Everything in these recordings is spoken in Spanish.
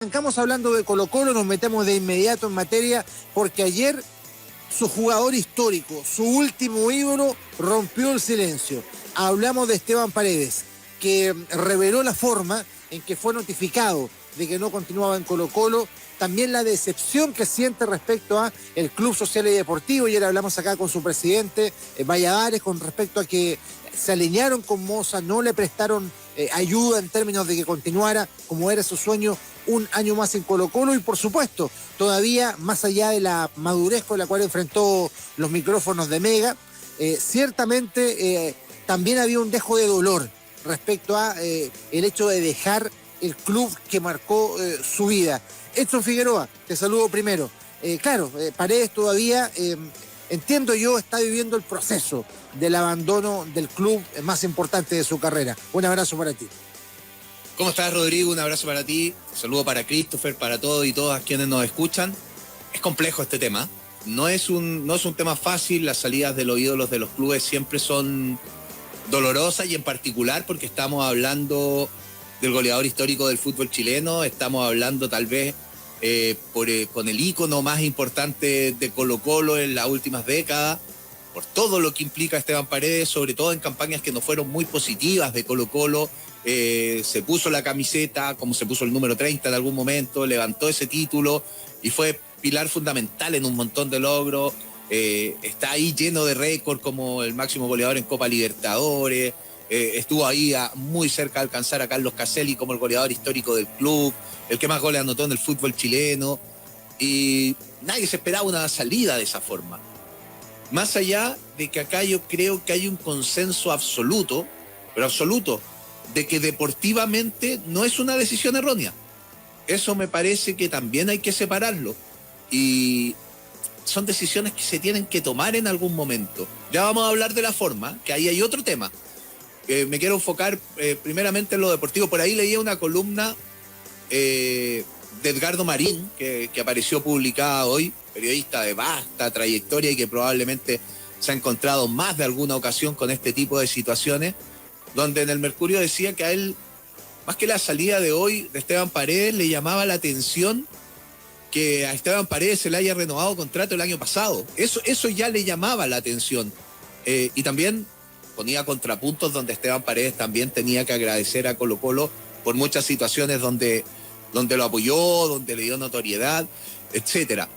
Arrancamos hablando de Colo-Colo, nos metemos de inmediato en materia, porque ayer su jugador histórico, su último ídolo, rompió el silencio. Hablamos de Esteban Paredes, que reveló la forma en que fue notificado de que no continuaba en Colo-Colo, también la decepción que siente respecto a el Club Social y Deportivo. Ayer hablamos acá con su presidente, Valladares, con respecto a que se alinearon con Moza, no le prestaron ayuda en términos de que continuara como era su sueño un año más en Colo-Colo, y por supuesto, todavía más allá de la madurez con la cual enfrentó los micrófonos de Mega, ciertamente también había un dejo de dolor respecto a el hecho de dejar el club que marcó su vida. Edson Figueroa, te saludo primero. Paredes todavía, entiendo yo, está viviendo el proceso del abandono del club más importante de su carrera. Un abrazo para ti. ¿Cómo estás, Rodrigo? Un abrazo para ti, un saludo para Christopher, para todos y todas quienes nos escuchan. Es complejo este tema, no es un tema fácil. Las salidas de los ídolos de los clubes siempre son dolorosas, y en particular porque estamos hablando del goleador histórico del fútbol chileno, estamos hablando tal vez con el ícono más importante de Colo-Colo en las últimas décadas, por todo lo que implica Esteban Paredes, sobre todo en campañas que no fueron muy positivas de Colo-Colo. Se puso la camiseta, como se puso el número 30 en algún momento, levantó ese título y fue pilar fundamental en un montón de logros. Está ahí lleno de récords como el máximo goleador en Copa Libertadores. Estuvo ahí muy cerca de alcanzar a Carlos Caselli como el goleador histórico del club, el que más goles anotó en el fútbol chileno, y nadie se esperaba una salida de esa forma. Más allá de que acá yo creo que hay un consenso absoluto, pero absoluto, de que deportivamente no es una decisión errónea. Eso me parece que también hay que separarlo, y son decisiones que se tienen que tomar en algún momento. Ya vamos a hablar de la forma, que ahí hay otro tema. Me quiero enfocar primeramente en lo deportivo. Por ahí leía una columna de Edgardo Marín, que apareció publicada hoy, periodista de vasta trayectoria y que probablemente se ha encontrado más de alguna ocasión con este tipo de situaciones, donde en el Mercurio decía que a él, más que la salida de hoy de Esteban Paredes, le llamaba la atención que a Esteban Paredes se le haya renovado contrato el año pasado. Eso ya le llamaba la atención. Y también ponía contrapuntos donde Esteban Paredes también tenía que agradecer a Colo-Colo por muchas situaciones donde lo apoyó, donde le dio notoriedad, etcétera.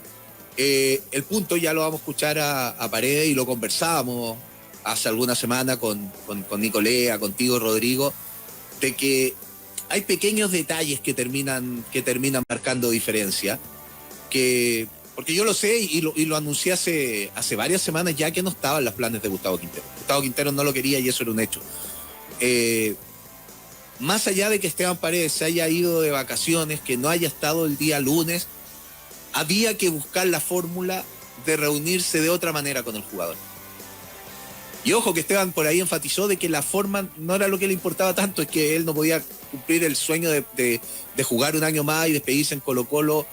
El punto ya lo vamos a escuchar a Paredes, y lo conversábamos hace alguna semana con Nicolea, contigo, Rodrigo, de que hay pequeños detalles que terminan marcando diferencia, porque yo lo sé y lo anuncié hace varias semanas ya, que no estaba en los planes de Gustavo Quintero. Gustavo Quintero no lo quería, y eso era un hecho. Más allá de que Esteban Paredes se haya ido de vacaciones, que no haya estado el día lunes, había que buscar la fórmula de reunirse de otra manera con el jugador. Y ojo que Esteban por ahí enfatizó de que la forma no era lo que le importaba tanto, es que él no podía cumplir el sueño de jugar un año más y despedirse en Colo-Colo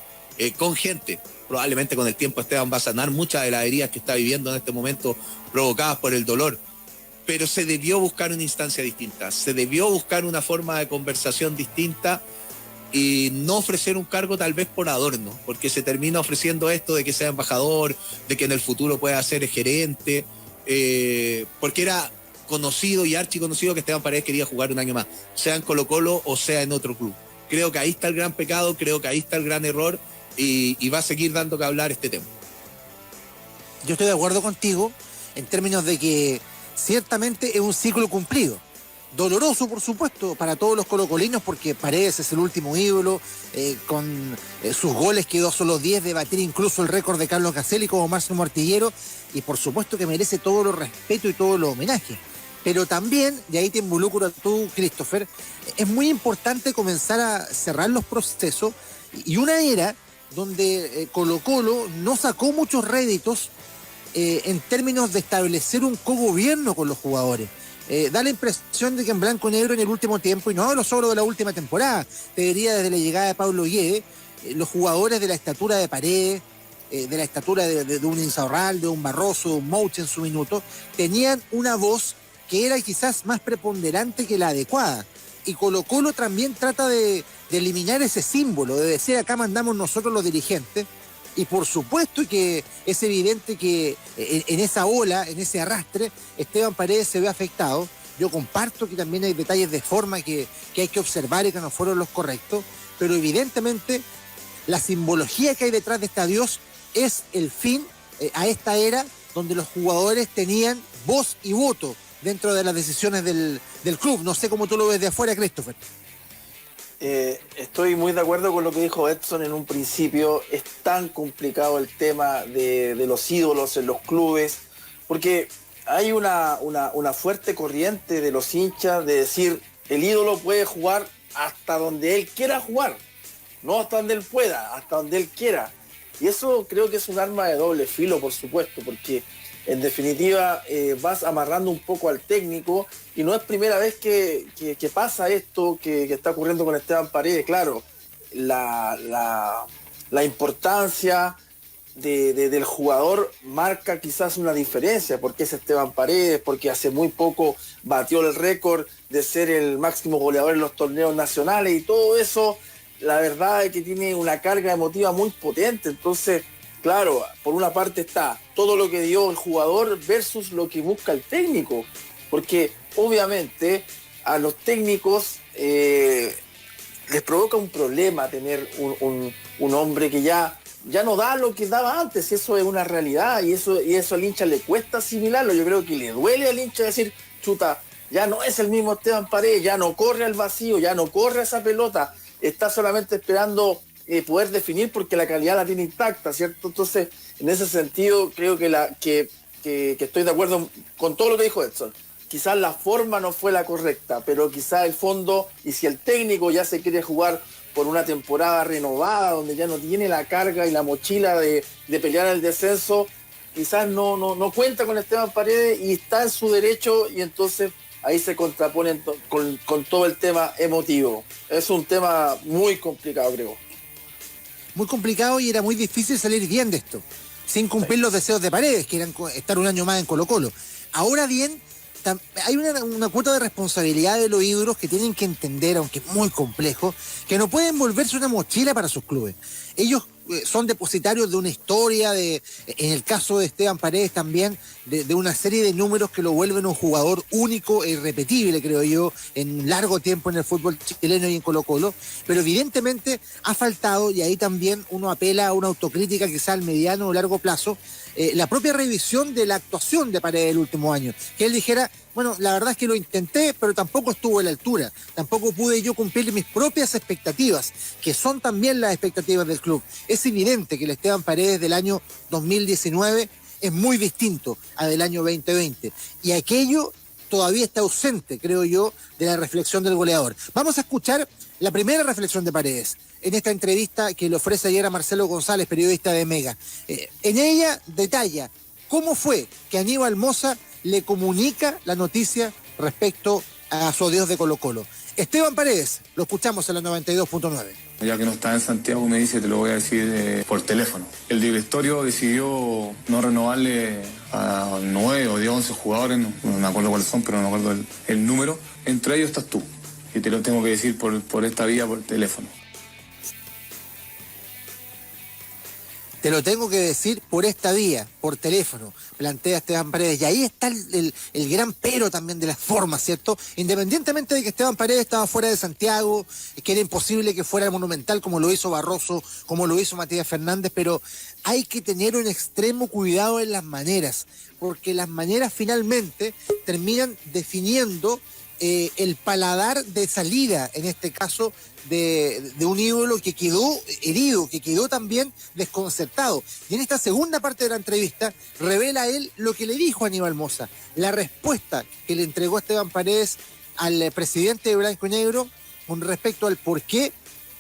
con gente. Probablemente con el tiempo Esteban va a sanar muchas de las heridas que está viviendo en este momento provocadas por el dolor. Pero se debió buscar una instancia distinta, se debió buscar una forma de conversación distinta, y no ofrecer un cargo tal vez por adorno, porque se termina ofreciendo esto de que sea embajador, de que en el futuro pueda ser gerente, porque era conocido y archiconocido que Esteban Paredes quería jugar un año más, sea en Colo-Colo o sea en otro club. Creo que ahí está el gran pecado, creo que ahí está el gran error, y va a seguir dando que hablar este tema. Yo estoy de acuerdo contigo en términos de que ciertamente es un ciclo cumplido. Doloroso, por supuesto, para todos los colocolinos, porque Paredes es el último ídolo, con sus goles quedó a solo 10 de batir incluso el récord de Carlos Caselli como máximo artillero, y por supuesto que merece todo el respeto y todo el homenaje. Pero también, y ahí te involucro tú, Christopher, es muy importante comenzar a cerrar los procesos, y una era donde Colo-Colo no sacó muchos réditos en términos de establecer un cogobierno con los jugadores. Da la impresión de que en blanco y negro en el último tiempo, y no hablo solo de la última temporada, te diría desde la llegada de Pablo Guede, los jugadores de la estatura de Paredes, de la estatura de un Insaurral, de un Barroso, de un Mouch en su minuto, tenían una voz que era quizás más preponderante que la adecuada. Y Colo-Colo también trata de eliminar ese símbolo, de decir acá mandamos nosotros los dirigentes. Y por supuesto que es evidente que en esa ola, en ese arrastre, Esteban Paredes se ve afectado. Yo comparto que también hay detalles de forma que hay que observar y que no fueron los correctos, pero evidentemente la simbología que hay detrás de este adiós es el fin a esta era donde los jugadores tenían voz y voto dentro de las decisiones del club. No sé cómo tú lo ves de afuera, Christopher. Estoy muy de acuerdo con lo que dijo Edson en un principio. Es tan complicado el tema de los ídolos en los clubes, porque hay una fuerte corriente de los hinchas de decir el ídolo puede jugar hasta donde él quiera jugar, no hasta donde él pueda, hasta donde él quiera. Y eso creo que es un arma de doble filo, por supuesto, porque en definitiva vas amarrando un poco al técnico, y no es primera vez que pasa esto que está ocurriendo con Esteban Paredes. Claro, la importancia del jugador marca quizás una diferencia, porque es Esteban Paredes, porque hace muy poco batió el récord de ser el máximo goleador en los torneos nacionales, y todo eso, la verdad es que tiene una carga emotiva muy potente. Entonces, claro, por una parte está todo lo que dio el jugador versus lo que busca el técnico, porque obviamente a los técnicos les provoca un problema tener un hombre que ya no da lo que daba antes. Eso es una realidad, y eso al hincha le cuesta asimilarlo. Yo creo que le duele al hincha decir, chuta, ya no es el mismo Esteban Paredes, ya no corre al vacío, ya no corre esa pelota, está solamente esperando poder definir porque la calidad la tiene intacta, ¿cierto? Entonces, en ese sentido, creo que estoy de acuerdo con todo lo que dijo Edson. Quizás la forma no fue la correcta, pero quizás el fondo, y si el técnico ya se quiere jugar por una temporada renovada, donde ya no tiene la carga y la mochila de pelear el descenso, quizás no cuenta con Esteban Paredes y está en su derecho, y entonces ahí se contraponen con todo el tema emotivo. Es un tema muy complicado, creo. Muy complicado, y era muy difícil salir bien de esto, sin cumplir los deseos de Paredes, que eran estar un año más en Colo-Colo. Ahora bien, hay una cuota de responsabilidad de los ídolos que tienen que entender, aunque es muy complejo, que no pueden volverse una mochila para sus clubes. Ellos son depositarios de una historia, en el caso de Esteban Paredes también, de una serie de números que lo vuelven un jugador único e irrepetible, creo yo, en largo tiempo en el fútbol chileno y en Colo-Colo, pero evidentemente ha faltado, y ahí también uno apela a una autocrítica quizá al mediano o largo plazo, la propia revisión de la actuación de Paredes el último año, que él dijera, bueno, la verdad es que lo intenté, pero tampoco estuvo a la altura, tampoco pude yo cumplir mis propias expectativas, que son también las expectativas del club. Es evidente que el Esteban Paredes del año 2019 es muy distinto al del año 2020, y aquello todavía está ausente, creo yo, de la reflexión del goleador. Vamos a escuchar la primera reflexión de Paredes en esta entrevista que le ofrece ayer a Marcelo González, periodista de Mega. En ella detalla cómo fue que Aníbal Mosa le comunica la noticia respecto a su adiós de Colo-Colo. Esteban Paredes, lo escuchamos en la 92.9. Ya que no está en Santiago, me dice, te lo voy a decir por teléfono. El directorio decidió no renovarle a 9 o 10, 11 jugadores, no me acuerdo cuáles son, pero no me acuerdo el número. Entre ellos estás tú, y te lo tengo que decir por esta vía, por teléfono. Te lo tengo que decir por esta vía, por teléfono, plantea Esteban Paredes. Y ahí está el gran pero también de las formas, ¿cierto? Independientemente de que Esteban Paredes estaba fuera de Santiago, que era imposible que fuera Monumental como lo hizo Barroso, como lo hizo Matías Fernández, pero hay que tener un extremo cuidado en las maneras, porque las maneras finalmente terminan definiendo el paladar de salida, en este caso, de un ídolo que quedó herido, que quedó también desconcertado. Y en esta segunda parte de la entrevista revela él lo que le dijo a Aníbal Mosa, la respuesta que le entregó Esteban Paredes al presidente de Blanco y Negro con respecto al por qué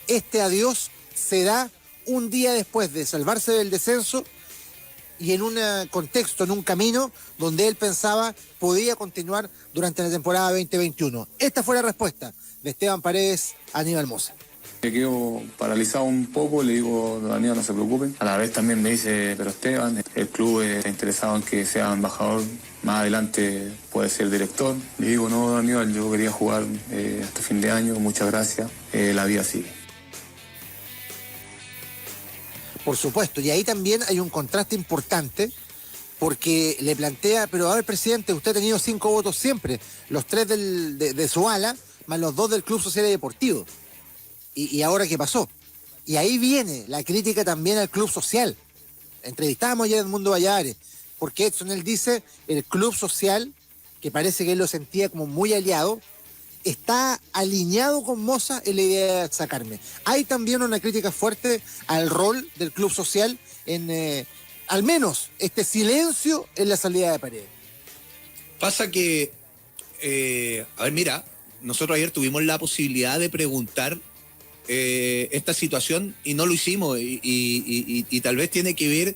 este adiós se da un día después de salvarse del descenso y en un contexto, en un camino donde él pensaba podía continuar durante la temporada 2021. Esta fue la respuesta de Esteban Paredes a Aníbal Mosa. Me quedo paralizado un poco, le digo, Daniel, no se preocupen. A la vez también me dice, pero Esteban, el club está interesado en que sea embajador más adelante, puede puede ser director. Le digo, no, Aníbal, yo quería jugar este fin de año, muchas gracias, la vida sigue. Por supuesto, y ahí también hay un contraste importante, porque le plantea, pero a ver, presidente, usted ha tenido 5 votos siempre, los 3 de su ala, más los 2 del Club Social y Deportivo. ¿Y ahora qué pasó? Y ahí viene la crítica también al Club Social. Entrevistamos ayer a Edmundo Valladares, porque Edson, él dice, el Club Social, que parece que él lo sentía como muy aliado, está alineado con Moza en la idea de sacarme. Hay también una crítica fuerte al rol del Club Social en, al menos, este silencio en la salida de Paredes. Pasa que, a ver, mira, nosotros ayer tuvimos la posibilidad de preguntar esta situación y no lo hicimos y tal vez tiene que ver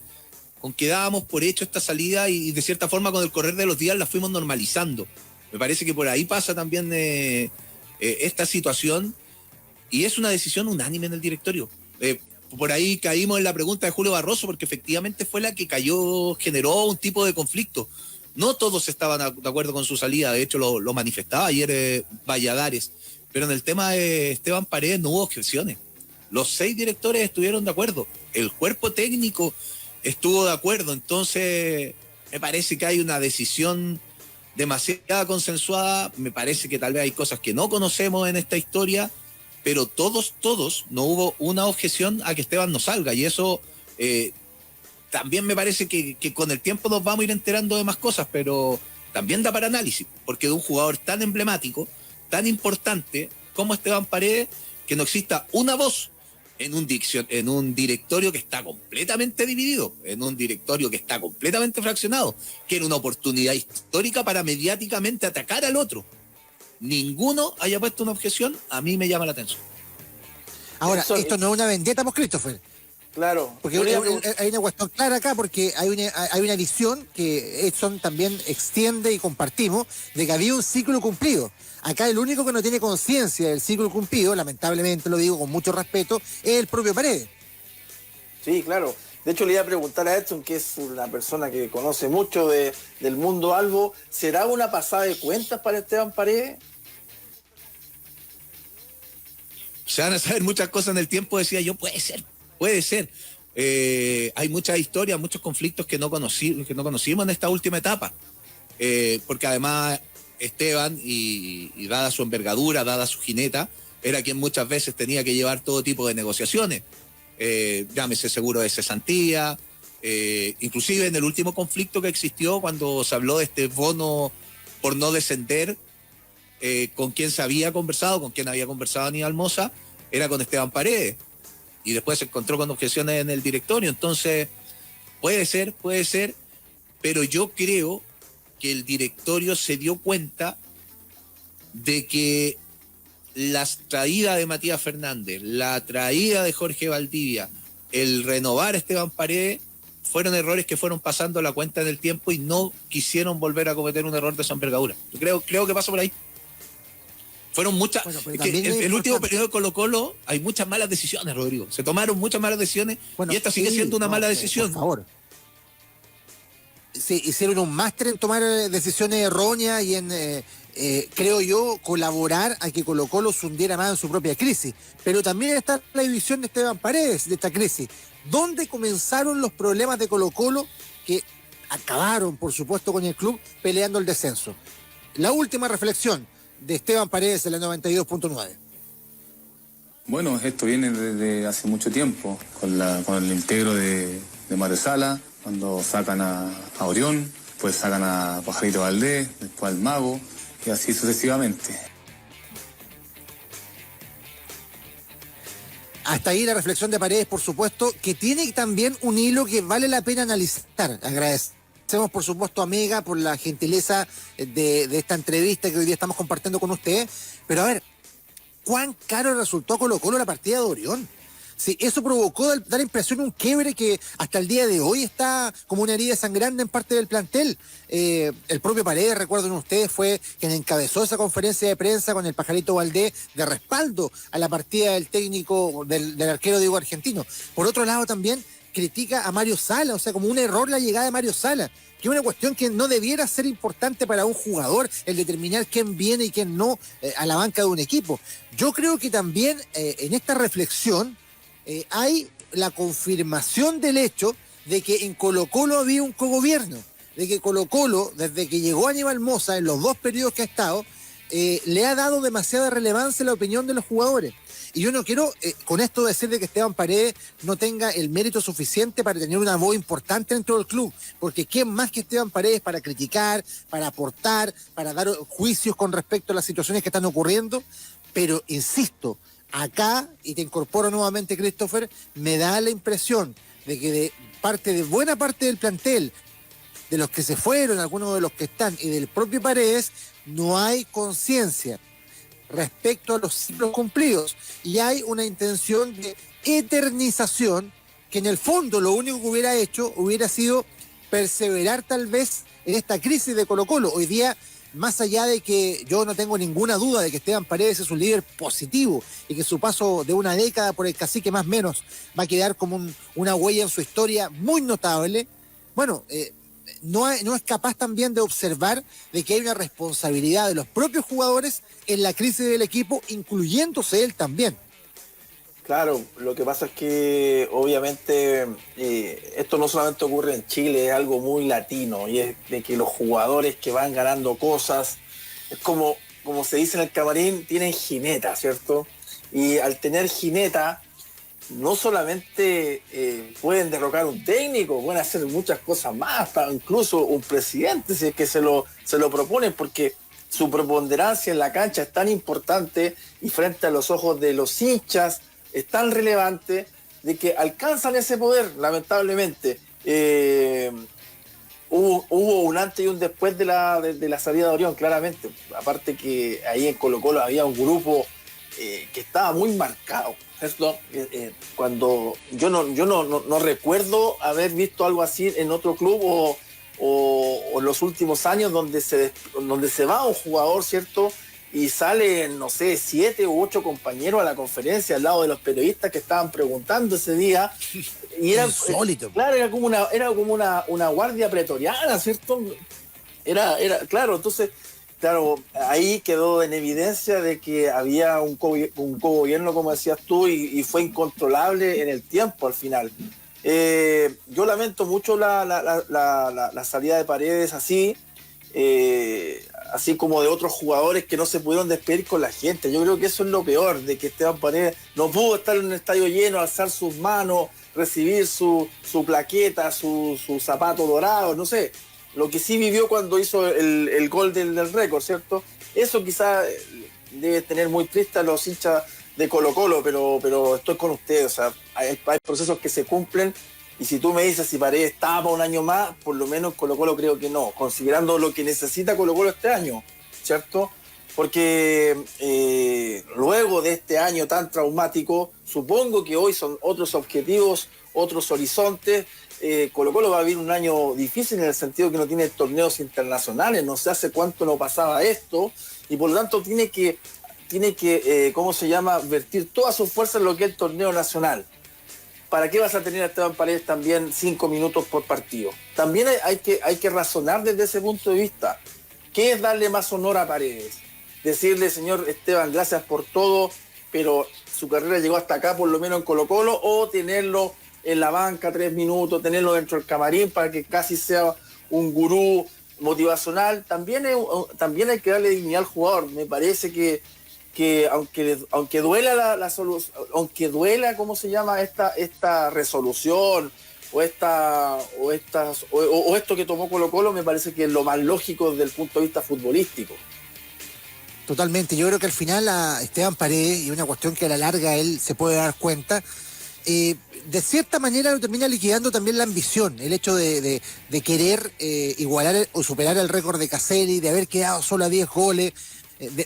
con que dábamos por hecho esta salida y de cierta forma con el correr de los días la fuimos normalizando. Me parece que por ahí pasa también esta situación y es una decisión unánime en el directorio. Por ahí caímos en la pregunta de Julio Barroso porque efectivamente fue la que generó un tipo de conflicto. No todos estaban de acuerdo con su salida, de hecho lo manifestaba ayer Valladares, pero en el tema de Esteban Paredes no hubo objeciones. Los 6 directores estuvieron de acuerdo, el cuerpo técnico estuvo de acuerdo, entonces me parece que hay una decisión demasiado consensuada, me parece que tal vez hay cosas que no conocemos en esta historia, pero todos, no hubo una objeción a que Esteban no salga, y eso también me parece que con el tiempo nos vamos a ir enterando de más cosas, pero también da para análisis, porque de un jugador tan emblemático, tan importante como Esteban Paredes, que no exista una voz en un directorio que está completamente dividido, en un directorio que está completamente fraccionado, que era una oportunidad histórica para mediáticamente atacar al otro. Ninguno haya puesto una objeción, a mí me llama la atención. Ahora, esto no es una vendetta, pues, Christopher. Claro. Porque hay una cuestión clara acá, porque hay una visión que Edson también extiende y compartimos, de que había un ciclo cumplido. Acá el único que no tiene conciencia del ciclo cumplido, lamentablemente lo digo con mucho respeto, es el propio Paredes. Sí, claro. De hecho, le iba a preguntar a Edson, que es una persona que conoce mucho del mundo albo, ¿será una pasada de cuentas para Esteban Paredes? Se van a saber muchas cosas en el tiempo, decía yo, puede ser. Hay muchas historias, muchos conflictos que no conocimos en esta última etapa. Porque además Esteban, y dada su envergadura, dada su jineta, era quien muchas veces tenía que llevar todo tipo de negociaciones. Llámese seguro de cesantía, inclusive en el último conflicto que existió cuando se habló de este bono por no descender, con quien se había conversado, con quien había conversado Aníbal Moza, era con Esteban Paredes, y después se encontró con objeciones en el directorio. Entonces puede ser, pero yo creo que el directorio se dio cuenta de que la traída de Matías Fernández, la traída de Jorge Valdivia, el renovar a Esteban Paredes, fueron errores que fueron pasando la cuenta en el tiempo y no quisieron volver a cometer un error de esa envergadura. Yo creo que pasó por ahí. Fueron muchas. Bueno, el último periodo de Colo-Colo hay muchas malas decisiones, Rodrigo. Se tomaron muchas malas decisiones, bueno, y esta sigue siendo una mala decisión. Por favor. Sí, hicieron un máster en tomar decisiones erróneas y en, creo yo, colaborar a que Colo-Colo se hundiera más en su propia crisis. Pero también está la división de Esteban Paredes de esta crisis. ¿Dónde comenzaron los problemas de Colo-Colo que acabaron, por supuesto, con el club peleando el descenso? La última reflexión de Esteban Paredes en la 92.9. Bueno, esto viene desde hace mucho tiempo, con el integro de Mario Sala, cuando sacan a Orión, después sacan a Pajarito Valdés, después al Mago, y así sucesivamente. Hasta ahí la reflexión de Paredes, por supuesto, que tiene también un hilo que vale la pena analizar. Agradecemos, por supuesto, a Mega por la gentileza de esta entrevista que hoy día estamos compartiendo con ustedes. Pero a ver, ¿cuán caro resultó a Colo-Colo la partida de Orión? Sí, eso provocó dar impresión un quiebre que hasta el día de hoy está como una herida sangrante en parte del plantel. El propio Paredes, recuerden ustedes, fue quien encabezó esa conferencia de prensa con el Pajarito Valdés de respaldo a la partida del técnico, del arquero Diego Argentino. Por otro lado también, critica a Mario Sala, o sea, como un error la llegada de Mario Sala, que es una cuestión que no debiera ser importante para un jugador, el determinar quién viene y quién no a la banca de un equipo. Yo creo que también en esta reflexión hay la confirmación del hecho de que en Colo-Colo había un cogobierno, de que Colo-Colo, desde que llegó Aníbal Mosa, en los 2 periodos que ha estado, le ha dado demasiada relevancia a la opinión de los jugadores. Y yo no quiero con esto decir de que Esteban Paredes no tenga el mérito suficiente para tener una voz importante dentro del club, porque ¿quién más que Esteban Paredes para criticar, para aportar, para dar juicios con respecto a las situaciones que están ocurriendo? Pero insisto, acá, y te incorporo nuevamente, Christopher, me da la impresión de que de buena parte del plantel, de los que se fueron, algunos de los que están, y del propio Paredes, no hay conciencia respecto a los ciclos cumplidos, y hay una intención de eternización que en el fondo lo único que hubiera hecho hubiera sido perseverar tal vez en esta crisis de Colo-Colo. Hoy día, más allá de que yo no tengo ninguna duda de que Esteban Paredes es un líder positivo y que su paso de una década por el Cacique más o menos va a quedar como una huella en su historia muy notable, bueno, no es capaz también de observar de que hay una responsabilidad de los propios jugadores en la crisis del equipo, incluyéndose él también. Claro, lo que pasa es que obviamente esto no solamente ocurre en Chile, es algo muy latino, y es de que los jugadores que van ganando cosas, es como se dice en el camarín, tienen jineta, ¿cierto? Y al tener jineta, no solamente pueden derrocar un técnico, pueden hacer muchas cosas más, incluso un presidente, si es que se lo proponen, porque su preponderancia en la cancha es tan importante y frente a los ojos de los hinchas es tan relevante de que alcanzan ese poder, lamentablemente. Hubo un antes y un después de la salida de Orión, claramente. Aparte que ahí en Colo-Colo había un grupo que estaba muy marcado, ¿cierto? Cuando yo no recuerdo haber visto algo así en otro club o en los últimos años donde se va un jugador, ¿cierto? Y salen, no sé, 7 u 8 compañeros a la conferencia al lado de los periodistas que estaban preguntando ese día. Y era insólito. Claro, era como una guardia pretoriana, ¿cierto? Era claro, entonces, claro, ahí quedó en evidencia de que había un cogobierno, como decías tú, y fue incontrolable en el tiempo al final. Yo lamento mucho la salida de Paredes así como de otros jugadores que no se pudieron despedir con la gente. Yo creo que eso es lo peor, de que Esteban Paredes no pudo estar en un estadio lleno, alzar sus manos, recibir su plaqueta, su zapato dorado, no sé. Lo que sí vivió cuando hizo el gol del récord, ¿cierto? Eso quizás debe tener muy triste a los hinchas de Colo-Colo, pero estoy con ustedes, o sea, hay procesos que se cumplen. Y si tú me dices si Paredes está para un año más, por lo menos Colo-Colo creo que no, considerando lo que necesita Colo-Colo este año, ¿cierto? Porque luego de este año tan traumático, supongo que hoy son otros objetivos, otros horizontes. Colo-Colo va a vivir un año difícil en el sentido que no tiene torneos internacionales, no sé hace cuánto no pasaba esto, y por lo tanto tiene que vertir toda su fuerza en lo que es el torneo nacional. ¿Para qué vas a tener a Esteban Paredes también 5 minutos por partido? También hay que razonar desde ese punto de vista. ¿Qué es darle más honor a Paredes? Decirle, señor Esteban, gracias por todo, pero su carrera llegó hasta acá, por lo menos en Colo-Colo, o tenerlo en la banca 3 minutos, tenerlo dentro del camarín para que casi sea un gurú motivacional. También hay que darle dignidad al jugador. Me parece que aunque duela la solución, aunque duela, ¿cómo se llama? Esta resolución o esto que tomó Colo-Colo, me parece que es lo más lógico desde el punto de vista futbolístico. Totalmente, yo creo que al final a Esteban Paredes, y una cuestión que a la larga él se puede dar cuenta, de cierta manera lo termina liquidando también la ambición, el hecho de querer igualar o superar el récord de Caselli, de haber quedado solo a 10 goles,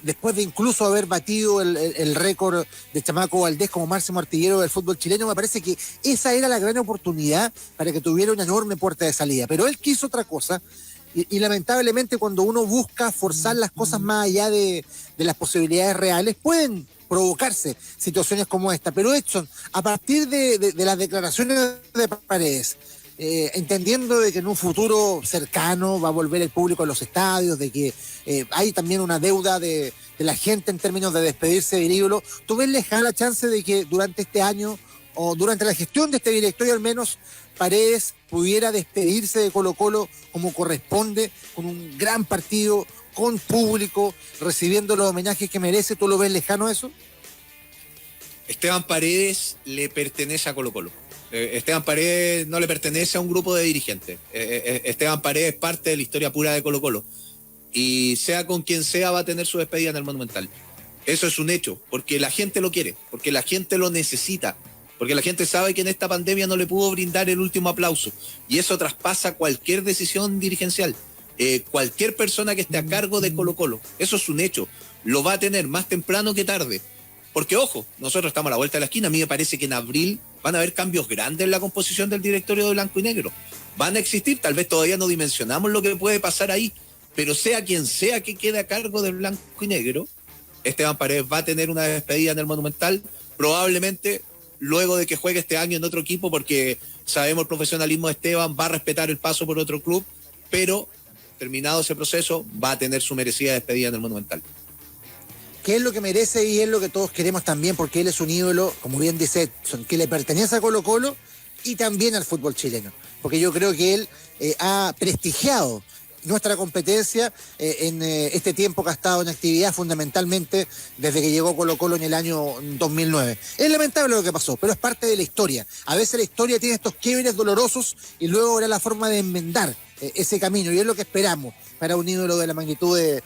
después de incluso haber batido el récord de Chamaco Valdés como máximo artillero del fútbol chileno. Me parece que esa era la gran oportunidad para que tuviera una enorme puerta de salida, pero él quiso otra cosa y lamentablemente cuando uno busca forzar las cosas más allá de las posibilidades reales, pueden provocarse situaciones como esta. Pero Edson, a partir de las declaraciones de Paredes, entendiendo de que en un futuro cercano va a volver el público a los estadios, de que hay también una deuda de la gente en términos de despedirse del ídolo, ¿tú ves lejana la chance de que durante este año o durante la gestión de este directorio al menos Paredes pudiera despedirse de Colo-Colo como corresponde, con un gran partido, con público, recibiendo los homenajes que merece? ¿Tú lo ves lejano eso? Esteban Paredes le pertenece a Colo-Colo. Esteban Paredes no le pertenece a un grupo de dirigentes. Esteban Paredes es parte de la historia pura de Colo-Colo. Y sea con quien sea, va a tener su despedida en el Monumental. Eso es un hecho, porque la gente lo quiere, porque la gente lo necesita, porque la gente sabe que en esta pandemia no le pudo brindar el último aplauso. Y eso traspasa cualquier decisión dirigencial. Cualquier persona que esté a cargo de Colo-Colo. Eso es un hecho. Lo va a tener más temprano que tarde. Porque, ojo, nosotros estamos a la vuelta de la esquina. A mí me parece que en abril van a haber cambios grandes en la composición del directorio de Blanco y Negro. Van a existir, tal vez todavía no dimensionamos lo que puede pasar ahí, pero sea quien sea que quede a cargo de Blanco y Negro, Esteban Paredes va a tener una despedida en el Monumental, probablemente luego de que juegue este año en otro equipo, porque sabemos el profesionalismo de Esteban, va a respetar el paso por otro club, pero terminado ese proceso, va a tener su merecida despedida en el Monumental. Que es lo que merece y es lo que todos queremos también, porque él es un ídolo, como bien dice Edson, que le pertenece a Colo-Colo y también al fútbol chileno. Porque yo creo que él ha prestigiado nuestra competencia en este tiempo que ha estado en actividad, fundamentalmente desde que llegó Colo-Colo en el año 2009. Es lamentable lo que pasó, pero es parte de la historia. A veces la historia tiene estos quiebres dolorosos y luego habrá la forma de enmendar ese camino, y es lo que esperamos para un ídolo de la magnitud de